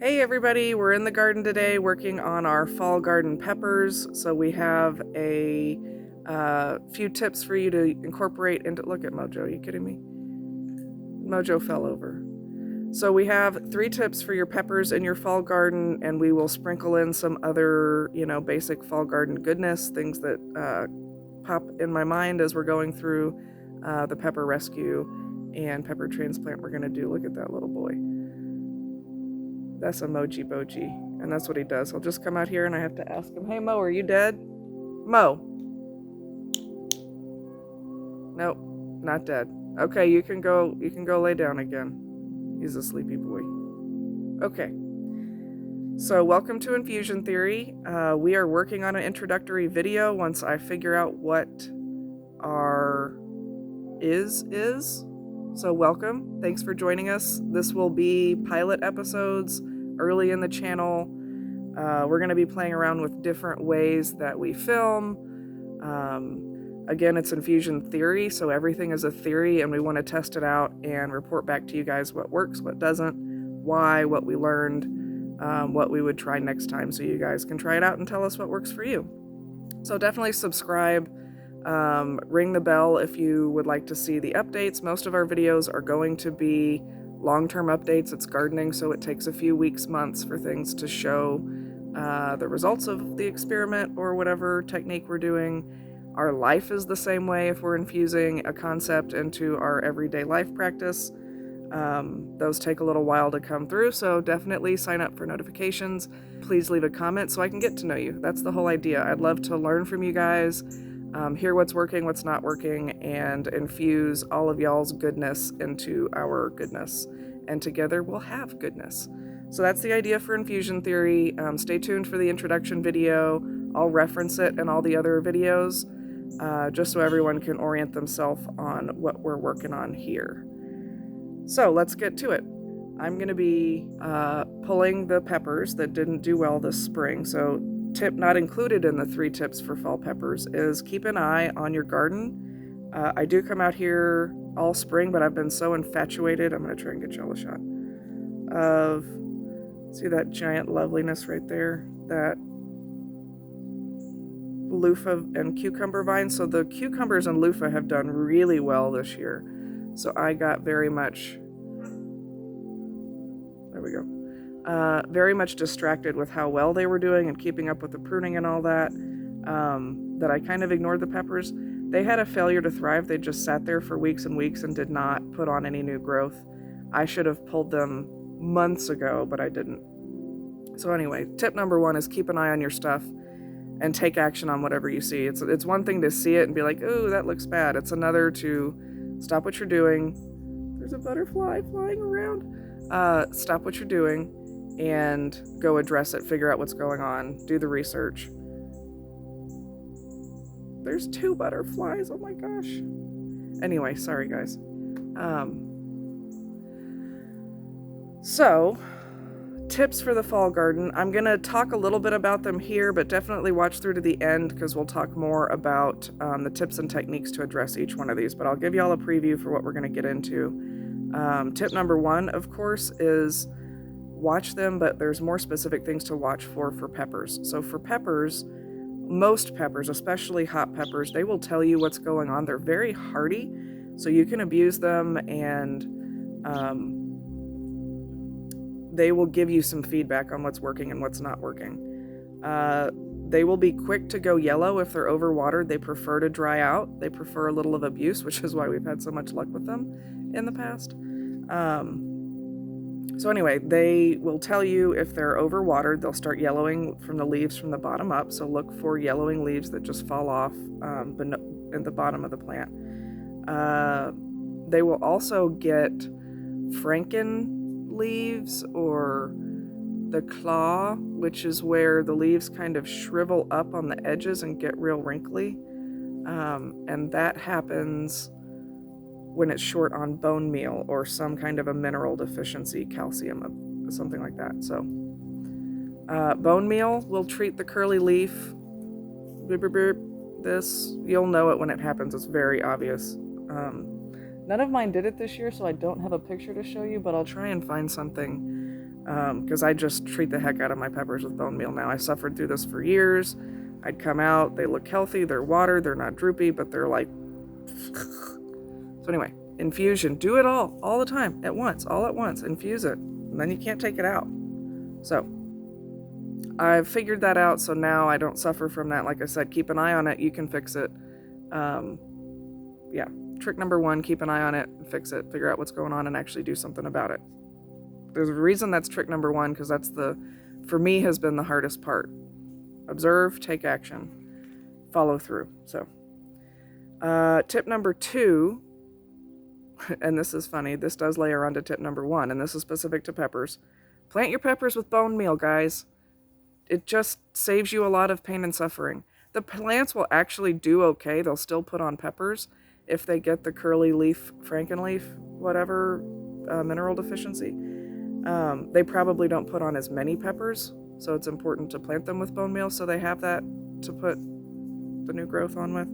Hey everybody, we're in the garden today working on our fall garden peppers. So we have a few tips for you to incorporate into, look at Mojo, are you kidding me? Mojo fell over. So we have 3 tips for your peppers in your fall garden, and we will sprinkle in some other, basic fall garden goodness, things that pop in my mind as we're going through the pepper rescue and pepper transplant we're gonna do. Look at that little boy. That's Emoji Boji, and that's what he does. He'll just come out here and I have to ask him, hey Mo, are you dead? Mo. Nope, not dead. Okay, you can go lay down again. He's a sleepy boy. Okay. So welcome to Infusion Theory. We are working on an introductory video once I figure out what our is. So welcome. Thanks for joining us. This will be pilot episodes early in the channel. We're going to be playing around with different ways that we film. Again, it's Infusion Theory, so everything is a theory, and we want to test it out and report back to you guys what works, what doesn't, why, what we learned, what we would try next time, so you guys can try it out and tell us what works for you. So definitely subscribe. Ring the bell if you would like to see the updates. Most of our videos are going to be long-term updates. It's gardening, so it takes a few weeks, months for things to show the results of the experiment or whatever technique we're doing. Our life is the same way if we're infusing a concept into our everyday life practice. Those take a little while to come through, so definitely sign up for notifications. Please leave a comment so I can get to know you. That's the whole idea. I'd love to learn from you guys. Hear what's working, what's not working, and infuse all of y'all's goodness into our goodness. And together we'll have goodness. So that's the idea for Infusion Theory. Stay tuned for the introduction video. I'll reference it in all the other videos, just so everyone can orient themselves on what we're working on here. So let's get to it. I'm going to be pulling the peppers that didn't do well this spring. So tip not included in the 3 tips for fall peppers is keep an eye on your garden. I do come out here all spring, but I've been so infatuated. I'm going to try and get y'all a shot of, see that giant loveliness right there, that loofah and cucumber vines. So the cucumbers and loofah have done really well this year. So I got very much, there we go. Very much distracted with how well they were doing and keeping up with the pruning and all that, that I kind of ignored the peppers. They had a failure to thrive. They just sat there for weeks and weeks and did not put on any new growth. I should have pulled them months ago, but I didn't. So anyway, tip number 1 is keep an eye on your stuff and take action on whatever you see. It's one thing to see it and be like, oh, that looks bad. It's another to stop what you're doing. There's a butterfly flying around. Stop what you're doing and go address it, figure out what's going on, do the research. There's 2 butterflies, oh my gosh. Anyway, sorry guys. So, tips for the fall garden. I'm going to talk a little bit about them here, but definitely watch through to the end because we'll talk more about the tips and techniques to address each one of these, but I'll give y'all a preview for what we're going to get into. Tip number 1, of course, is watch them, but there's more specific things to watch for peppers. So for peppers, most peppers, especially hot peppers, they will tell you what's going on. They're very hardy, so you can abuse them and they will give you some feedback on what's working and what's not working. They will be quick to go yellow if they're overwatered. They prefer to dry out. They prefer a little of abuse, which is why we've had so much luck with them in the past. So anyway, they will tell you if they're overwatered. They'll start yellowing from the leaves from the bottom up. So look for yellowing leaves that just fall off in the bottom of the plant. They will also get franken leaves or the claw, which is where the leaves kind of shrivel up on the edges and get real wrinkly. And that happens when it's short on bone meal or some kind of a mineral deficiency, calcium, something like that. So bone meal will treat the curly leaf. This, you'll know it when it happens. It's very obvious. None of mine did it this year, so I don't have a picture to show you, but I'll try and find something because I just treat the heck out of my peppers with bone meal now. I suffered through this for years. I'd come out, they look healthy, they're watered, they're not droopy, but they're like... So anyway, infusion, do it all the time, all at once, infuse it, and then you can't take it out. So, I've figured that out, so now I don't suffer from that. Like I said, keep an eye on it, you can fix it. Yeah, trick number 1, keep an eye on it, fix it, figure out what's going on, and actually do something about it. There's a reason that's trick number 1, because that's for me, has been the hardest part. Observe, take action, follow through. So, tip number 2, and this is funny, this does layer onto tip number 1, and this is specific to peppers. Plant your peppers with bone meal, guys. It just saves you a lot of pain and suffering. The plants will actually do okay. They'll still put on peppers if they get the curly leaf, frankenleaf, whatever, mineral deficiency. They probably don't put on as many peppers, so it's important to plant them with bone meal so they have that to put the new growth on with.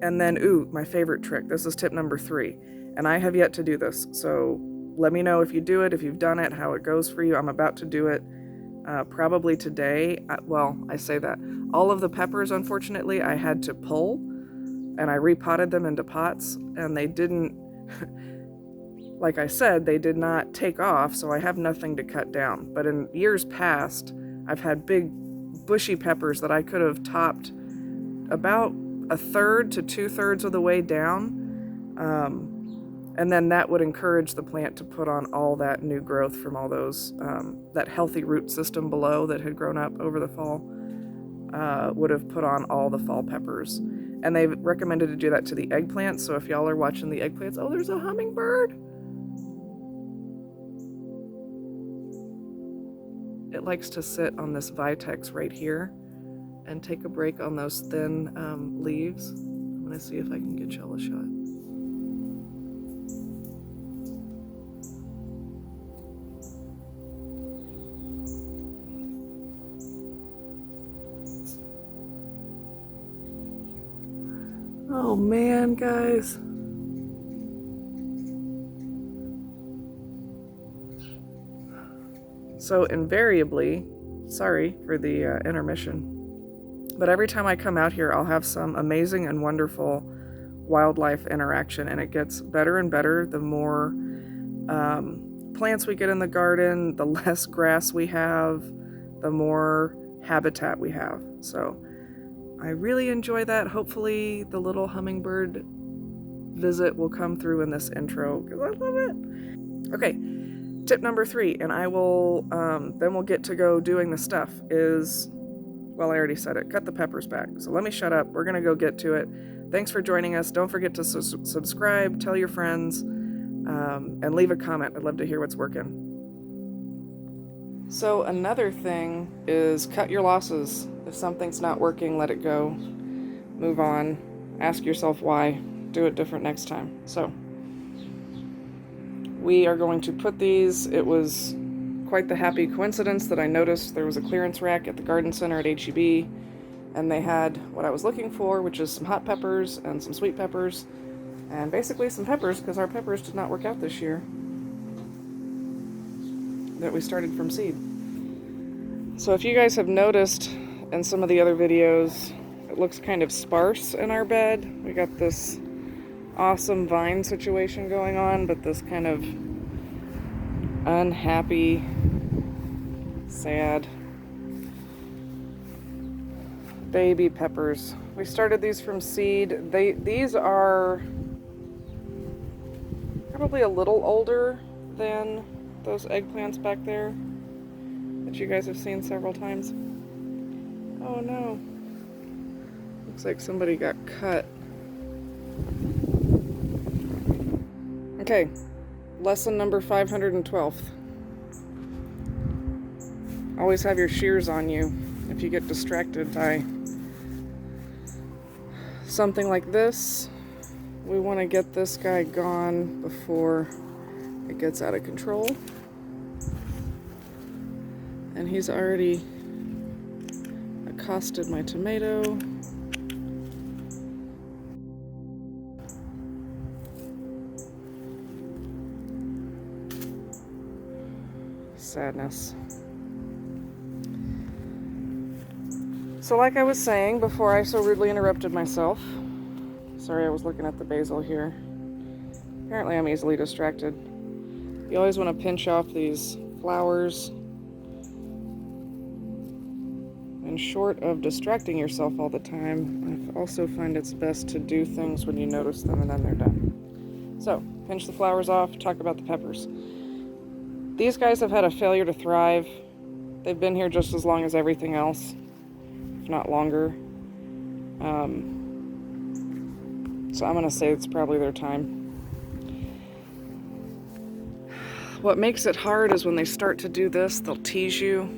And then, my favorite trick. This is tip number 3, and I have yet to do this, so let me know if you do it, if you've done it, how it goes for you. I'm about to do it probably today. Well, I say that. All of the peppers, unfortunately, I had to pull, and I repotted them into pots, and they didn't, like I said, they did not take off, so I have nothing to cut down. But in years past, I've had big bushy peppers that I could have topped about 1/3 to 2/3 of the way down. And then that would encourage the plant to put on all that new growth from all those, that healthy root system below that had grown up over the fall, would have put on all the fall peppers. And they've recommended to do that to the eggplants, so if y'all are watching the eggplants, oh, there's a hummingbird! It likes to sit on this vitex right here and take a break on those thin leaves. I'm gonna see if I can get y'all a shot. Oh man, guys. So invariably, sorry for the intermission, but every time I come out here, I'll have some amazing and wonderful wildlife interaction, and it gets better and better the more plants we get in the garden, the less grass we have, the more habitat we have. So I really enjoy that. Hopefully the little hummingbird visit will come through in this intro, because I love it. Okay, tip number 3, and I will, then we'll get to go doing the stuff, is, well, I already said it, cut the peppers back. So let me shut up. We're going to go get to it. Thanks for joining us. Don't forget to subscribe, tell your friends, and leave a comment. I'd love to hear what's working. So another thing is cut your losses. If something's not working, let it go. Move on. Ask yourself why. Do it different next time. So we are going to put these. It was quite the happy coincidence that I noticed there was a clearance rack at the garden center at HEB, and they had what I was looking for, which is some hot peppers and some sweet peppers, and basically some peppers, because our peppers did not work out this year that we started from seed. So if you guys have noticed in some of the other videos, it looks kind of sparse in our bed. We got this awesome vine situation going on, but this kind of unhappy, sad baby peppers. We started these from seed. These are probably a little older than those eggplants back there that you guys have seen several times. Oh no. Looks like somebody got cut. Okay, lesson number 512. Always have your shears on you if you get distracted by something like this. We want to get this guy gone before it gets out of control. And he's already accosted my tomato. sadness. So like I was saying before I so rudely interrupted myself, sorry, I was looking at the basil here. Apparently I'm easily distracted. You always want to pinch off these flowers. And short of distracting yourself all the time, I also find it's best to do things when you notice them and then they're done. So, pinch the flowers off, talk about the peppers. These guys have had a failure to thrive. They've been here just as long as everything else, if not longer. So I'm going to say it's probably their time. What makes it hard is when they start to do this, they'll tease you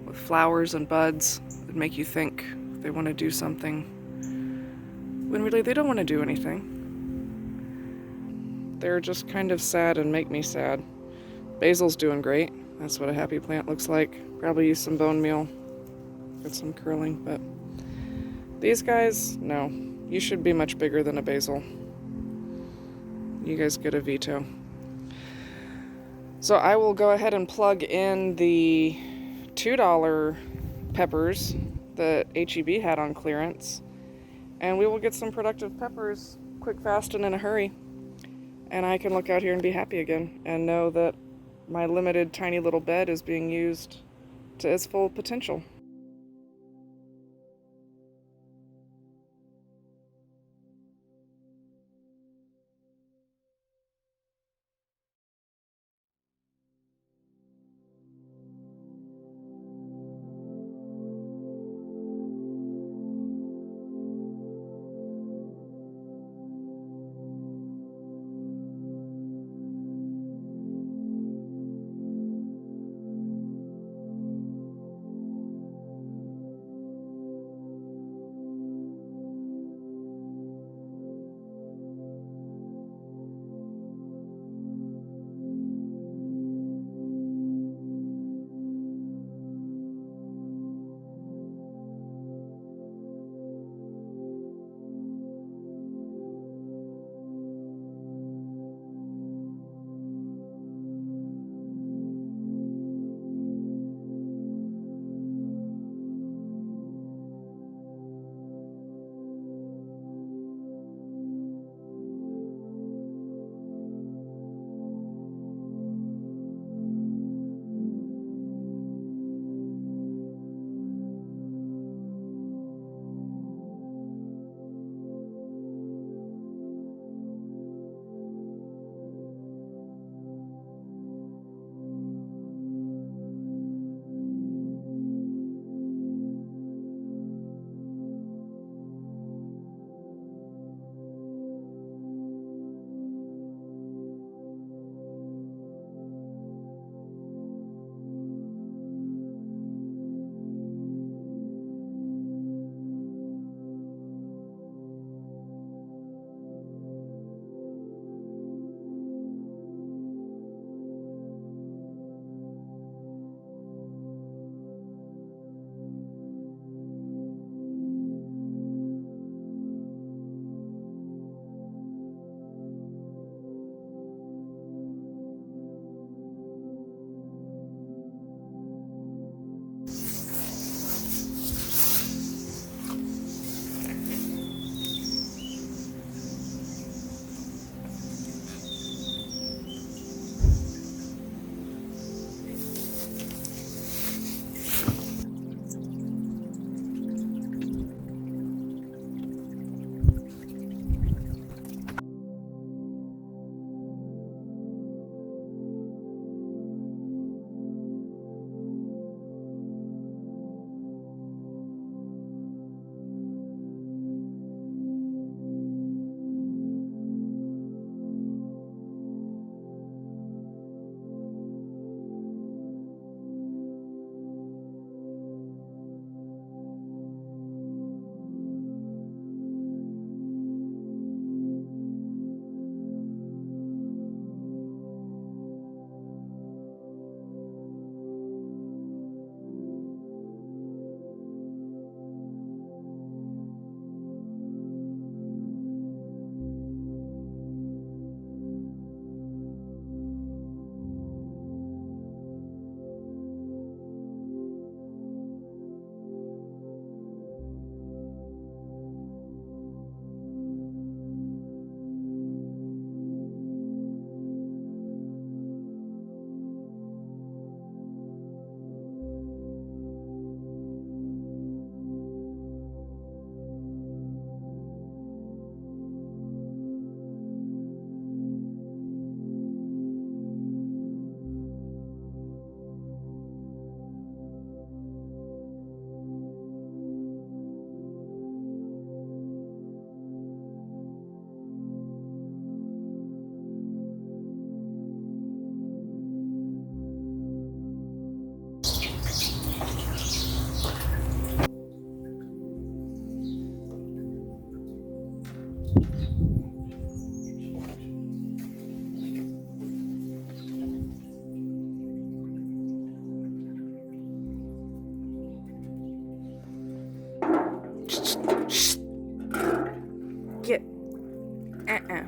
with flowers and buds that make you think they want to do something, when really they don't want to do anything. They're just kind of sad and make me sad. Basil's doing great. That's what a happy plant looks like. Probably use some bone meal, get some curling, but these guys, no. You should be much bigger than a basil. You guys get a veto. So I will go ahead and plug in the $2 peppers that HEB had on clearance, and we will get some productive peppers quick, fast, and in a hurry. And I can look out here and be happy again and know that my limited tiny little bed is being used to its full potential. Uh-uh.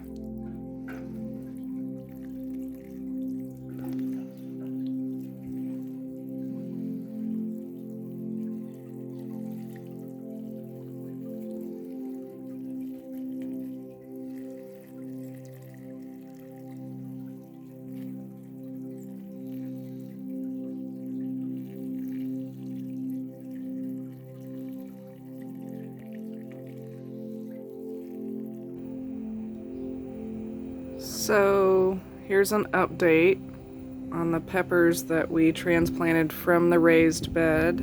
So here's an update on the peppers that we transplanted from the raised bed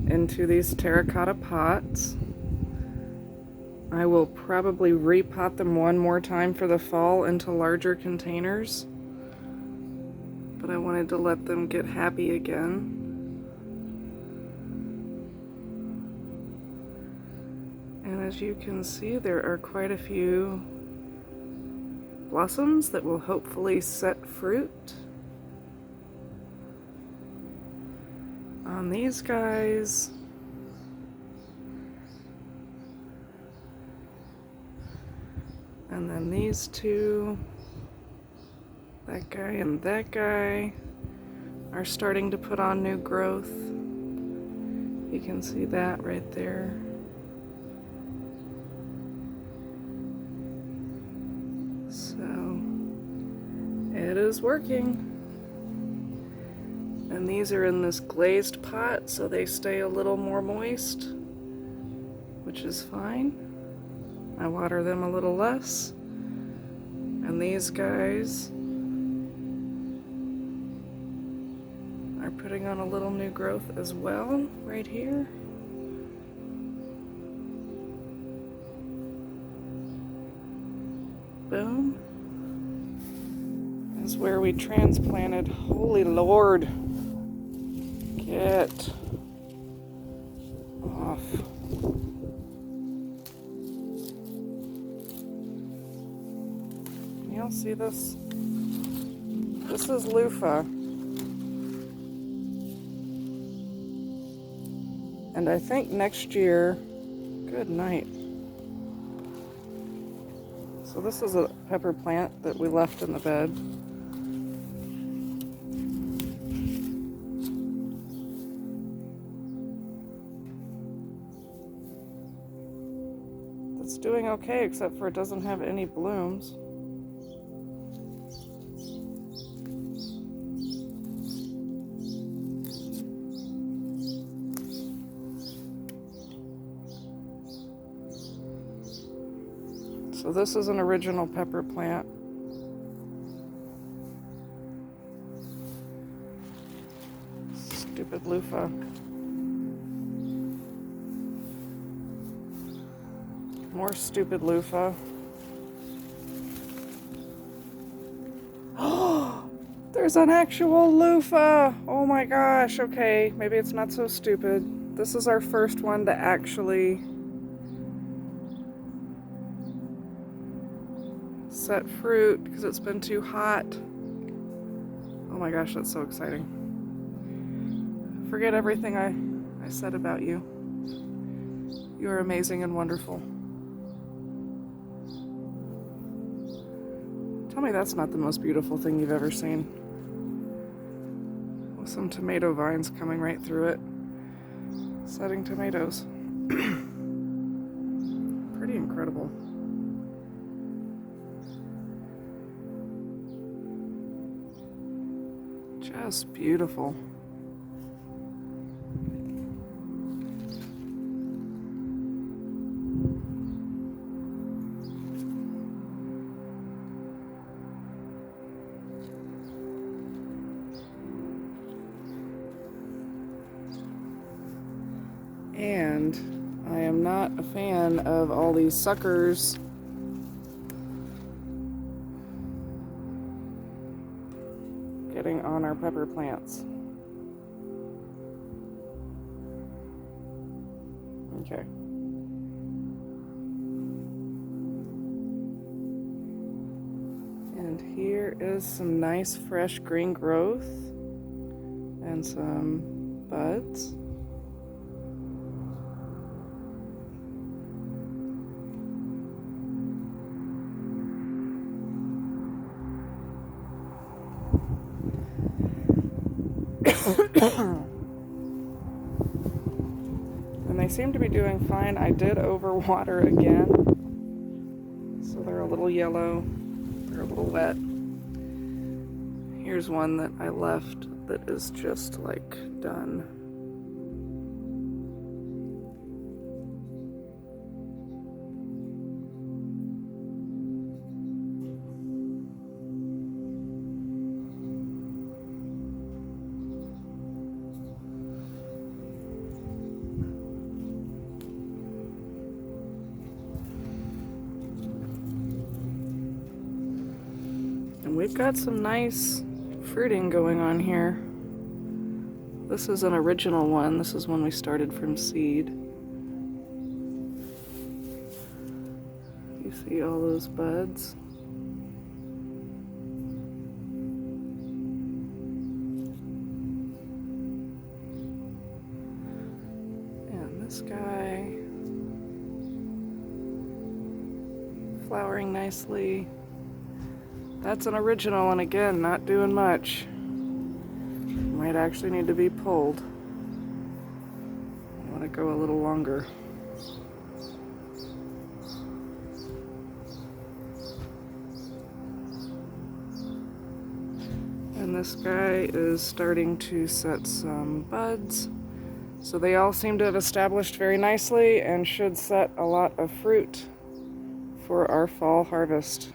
into these terracotta pots. I will probably repot them one more time for the fall into larger containers, but I wanted to let them get happy again. And as you can see, there are quite a few blossoms that will hopefully set fruit on these guys. And then these two, that guy and that guy, are starting to put on new growth. You can see that right there. So it is working. And these are in this glazed pot, so they stay a little more moist, which is fine. I water them a little less. And these guys are putting on a little new growth as well, right here. Boom. Is where we transplanted. Holy Lord. Get off. Can y'all see this? This is loofah. And I think next year, good night. So this is a pepper plant that we left in the bed. It's doing okay, except for it doesn't have any blooms. So this is an original pepper plant. Stupid loofah. More stupid loofah. Oh, there's an actual loofah! Oh my gosh, okay, maybe it's not so stupid. This is our first one to actually set fruit because it's been too hot. Oh my gosh, that's so exciting. Forget everything I said about you. You are amazing and wonderful. Tell me that's not the most beautiful thing you've ever seen. With some tomato vines coming right through it. Setting tomatoes. Pretty incredible. Just beautiful. And I am not a fan of all these suckers getting on our pepper plants. Okay. And here is some nice fresh green growth and some buds. And they seem to be doing fine. I did overwater again, so they're a little yellow. They're a little wet. Here's one that I left that is just like done. And we've got some nice fruiting going on here. This is an original one. This is one we started from seed. You see all those buds? And this guy flowering nicely. That's an original, and again, not doing much. Might actually need to be pulled. I want to go a little longer. And this guy is starting to set some buds. So they all seem to have established very nicely and should set a lot of fruit for our fall harvest.